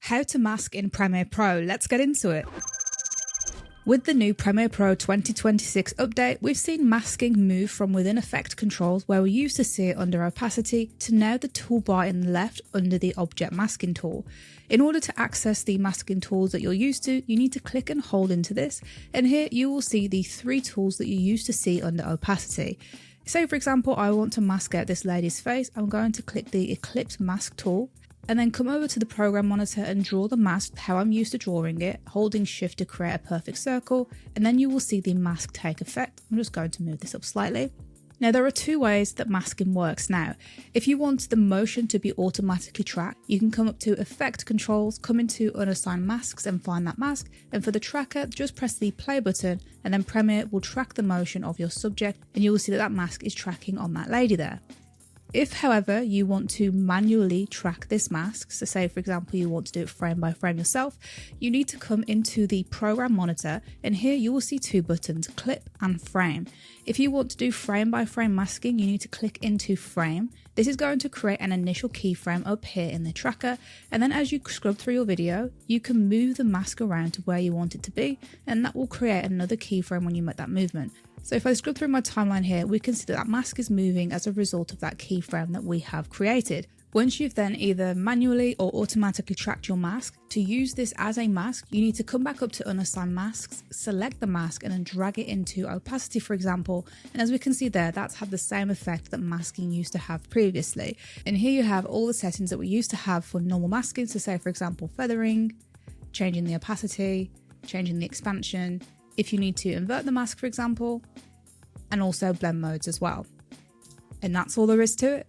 How to mask in Premiere Pro. Let's get into it. With the new Premiere Pro 2026 update, we've seen masking move from within effect controls where we used to see it under opacity to now the toolbar in the left under the object masking tool. In order to access the masking tools that you're used to, you need to click and hold into this, and here you will see the three tools that you used to see under opacity. Say for example, I want to mask out this lady's face. I'm going to click the Eclipse Mask tool and then come over to the program monitor and draw the mask how I'm used to drawing it, holding shift to create a perfect circle, and then you will see the mask take effect. I'm just going to move this up slightly. Now there are two ways that masking works now. If you want the motion to be automatically tracked, you can come up to Effect Controls, come into Unassigned Masks and find that mask, and for the tracker just press the play button and then Premiere will track the motion of your subject and you will see that that mask is tracking on that lady there. If, however, you want to manually track this mask, so say for example you want to do it frame by frame yourself, you need to come into the program monitor and here you will see two buttons, clip and frame. If you want to do frame by frame masking, you need to click into frame. This is going to create an initial keyframe up here in the tracker, and then as you scrub through your video, you can move the mask around to where you want it to be, and that will create another keyframe when you make that movement. So if I scrub through my timeline here, we can see that that mask is moving as a result of that keyframe that we have created. Once you've then either manually or automatically tracked your mask, to use this as a mask, you need to come back up to Unassigned Masks, select the mask and then drag it into opacity for example, and as we can see there, that's had the same effect that masking used to have previously. And here you have all the settings that we used to have for normal masking, so say for example feathering, changing the opacity, changing the expansion, if you need to invert the mask for example, and also blend modes as well. And that's all there is to it.